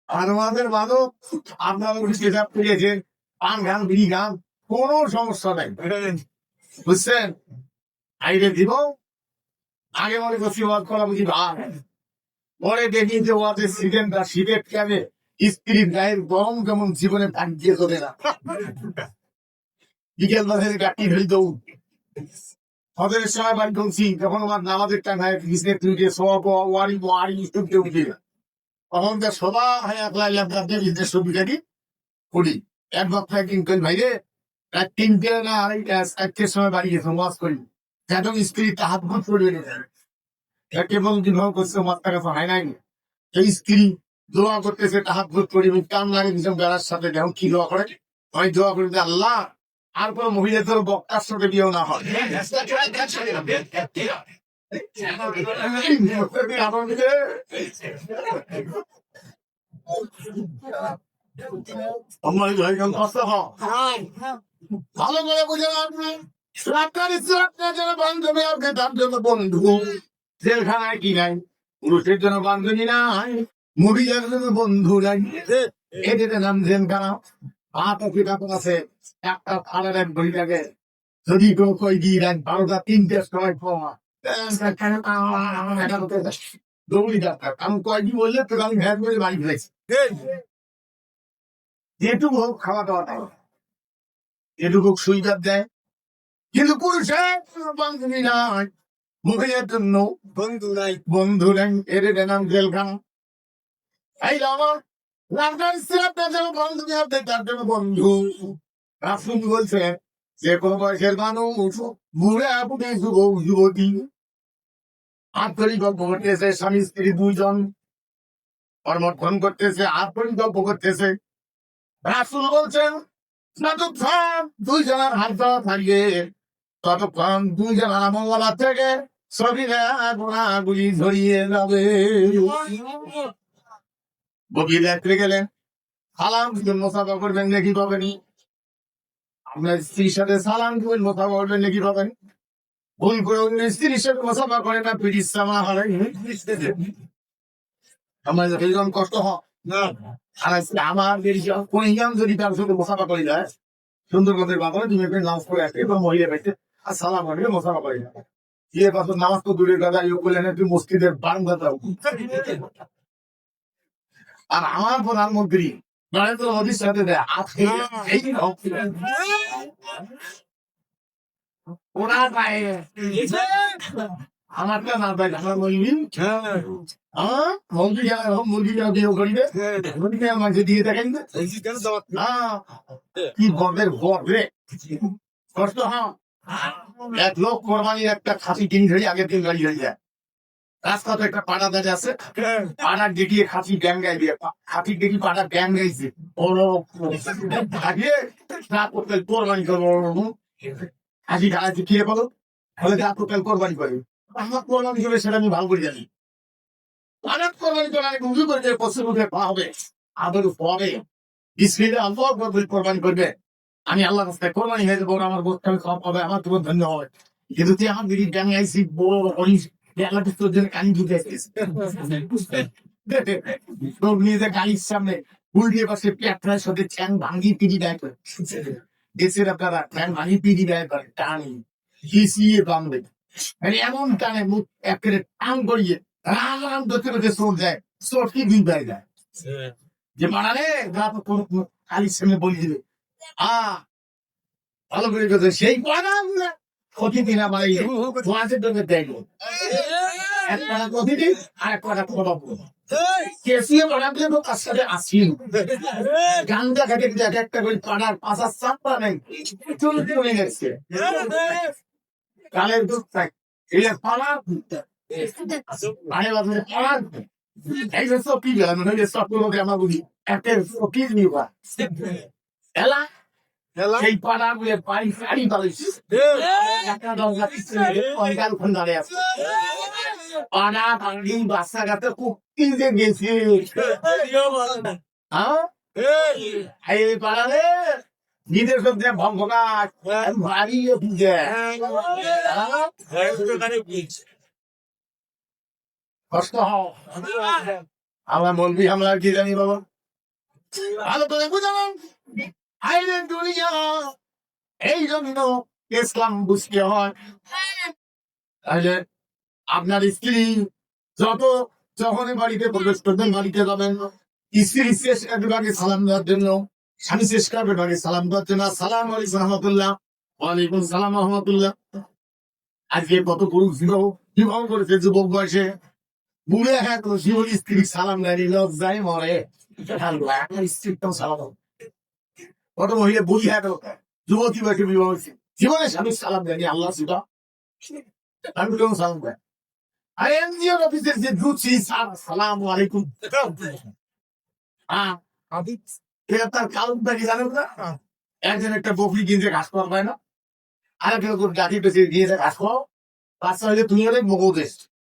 আর আমাদের মাদক আপনারা পেশাব করিয়েছে, পান খান, বিড়ি খান, কোনো সমস্যা নাই, বুঝছেন? আইরে দিব, আগে মনে করছি ওয়াজ করা বুঝি ভাগ, পরে দেখি যে ওয়াজের সিগারেট কেমন, স্ত্রীর গায়ের গরম কেমন জীবনে ভাগ দিয়ে চলে না। বিকেল বাজারে গাড়ি হয়ে দৌড়, হজরের সময় বাড়ি ঢুকছি, যখন আমার নামাজের টাইম হয়, বিজনেস তুলছে সব ওয়ারি ওয়ারি উঠতে উঠে, তখন তো সবাই একলা বিজনেস সুবিধাটি করি। এক বক্তা কিন্তু ভাইরে রাত ৩টে না ৪টার সময় বাড়ি গেছে ওয়াজ করি, যখন স্ত্রী হাত ভোট করবে কেবল বিবাহ করছে, মাত্রা কাছে হয় নাই, এই স্ত্রী দোয়া করতেছে, হাত ভোট করি, কান লাগে ভীষণ বেড়ার সাথে, যেমন কি দোয়া করে, আমি দোয়া করি আল্লাহ আর কোন মহিলাদের বক্তার সাথে বিয়েও না হয়। ভালো করে বুঝে বান্ধবী আপনি তার জন্য বন্ধু, জেলখানায় কি নাই, পুরুষের জন্য বান্ধবী নাই, মহিলার জন্য বন্ধু নাই, এদের নাম জেলখানা। আছে একটা থানার এক ঘড়িটাকে যদি কেউ কই দিয়ে দেন 12টা 3টের সময় দৌড়ি ডাক্তার, কারণ কয়েকদিন বললে তো আমি ভ্যাট করে বাড়ি ফেলেছি, যেটুকু হোক খাওয়া দাওয়াটা, যেটুকু সুবিধা দেয়, কিন্তু পুরুষের বান্ধবী নাই, মহিলার জন্য বন্ধু নাই, এদের নাম জেলখানা। এই আমার রাজধানী আপনার জন্য বান্ধবী, আপনি তার জন্য বন্ধু। রাসূল বলছেন যে কোনো বয়সের মানুষ, বুড়ে বুড়ে যুবক যুবতী, আন্তরিক গল্প করতেছে, স্বামী স্ত্রী দুইজন কর্মক্ষণ করতেছে, আন্তরিক গল্প করতেছে, রাসূল বলছেন যতক্ষণ দুইজনের হাত ধরা থাকবে, ততক্ষণ দুইজনের আমল থেকে শরীরে গুণাগুলি ঝরিয়ে যাবে। গভীর রাত্রে গেলেন, সালাম মোসাফা করবেন, নাকি পাবেনি? আপনার স্ত্রীর সাথে সালাম দিবেন, মোসাফা করবেন, নাকি পাবেন? ভুল করে অন্য স্ত্রীর সাথে মোসাফা করে না, পিড়ির সামা হারাই আমার এইরকম কষ্ট হয় না। আর আমার কোন ইমাম যদি তার সাথে মোসাফা করে যায়, সুন্দরবনের বাজারে তুমি নামাজ পড়ে আসবে এবং মহিলা পাইছে আর সালাম আনবে, মোসাফা করে না, ইয়ে পাশে নামাজ তো দূরের কথা, ইয়ে করলেন তুই মসজিদের বারান্দা দাও। আর আমার প্রধানমন্ত্রী নরেন্দ্র মোদীর সাথে দেয় ওনার পায়ে আমারটা না পাই, আমার বলবি মুরগি বিয়ে করিবে, আমাকে দিয়ে দেখেন কি গর্বের গর্বে কষ্ট। হ্যাঁ, এক লোক কোরবানির একটা খাসি কিনে ধরে আগের দিন গাড়ি হয়ে যায়, রাস্তা তো একটা পাড়া দাঁড়িয়ে আছে, পাড়ার দেখিয়ে খাসি ব্যাং গাই দিয়ে, খাসির দেখি পাড়া ব্যাং গাইছে, কোরবানি করবো, খাসি ঢালাইছে, খেয়ে বলো বলে কোরবানি করে, আমার কোরবানি করবে সেটা আমি ভালো করে জানি, অনেক কোরবানি করে অনেক উঁচু করে পশ্চিম মুখে পা হবে, আদর পরে কোরবানি করবে, আমি আল্লাহ রাস্তায় কোরবানি হয়ে যাবো, আমার বোধ কম হবে, আমার তোমার ধন্য হবে। কিন্তু তুই আমার দিদি ব্যাং গাইছি বড় অনিশ গাড়ির সামনে উল্টিয়ে পাশে পেট্রার সাথে চ্যাং ভাঙি পিড়ি ব্যয় করে দেশের আপনারা চ্যাং ভাঙি পিড়ি ব্যয় করে টানি হিসিয়ে বাঁধবে, এমন টানে মুখ একেবারে টান করিয়ে রাম ধরতে ধরতে চোর যায়, চোর কি দুই ব্যয় যায় যে মারালে কালির সামনে বলি দিবে ভালো করে গেছে সেই প্রতিদিন আমার ওয়াজের জন্য দেয় একটা প্রতিদিন আর একটা খবর কেসিয়ে বানাতে তো তার সাথে আসিল গান দেখাতে এক একটা করে পাড়ার পাশার চাপটা নেই চলে গেছে কালের দুধ থাক এটা পাড়ার পাড়ে বাজারে পাড়ার এই যে সব কি গেলাম সব আমার বুঝি একটা কি নিবা এলা সেই পাড়া গুলো পাই শাড়ি পালিয়েছে পাড়া ভাঙি বাচ্চা গাতে কুকি যে গেছে এই পাড়ারে নিজের সবজি ভঙ্গা ভারী কষ্ট হও আমার মলবি হামলার কি জানি বাবা ভালো করে বুঝালাম আইলে দুনিয়া এই জন্য ইসলাম বুঝতে হয় তাহলে আপনার স্ত্রী যত যখনই বাড়িতে প্রবেশ করবেন বাড়িতে যাবেন স্ত্রী শেষ ভাগে সালাম দেওয়ার জন্য স্বামী শেষ ভাগে সালাম দেওয়ার জন্য সালাম আলাইকুম রহমতুল্লাহ ওয়ালাইকুম সালাম রহমতুল্লাহ আজকে কত পুরুষ বিবাহ করেছে যুবক বয়সে বুড়ে হ্যাঁ তো জীবন স্ত্রী সালাম দেয়নি লজ্জায় মরে স্ত্রীটাও সালাম কত মহিলা বুড়ি হ্যাঁ তো যুবতী বয়সে বিবাহ হয়েছে জীবনে স্বামী সালাম দেয়নি আল্লাহ সেটা আমি কেমন সালাম দেয় আর এনজিও অফিসের যে দুচি সালাম আলাইকুম তার কারণটা কি জানেন না একজন একটা বকরি কিনছে ঘাস খাওয়া পায় না আর একটা গাড়ি পেছে দিয়েছে ঘাস খাওয়া বাচ্চা হইলে তুমি অনেক মগো দেশ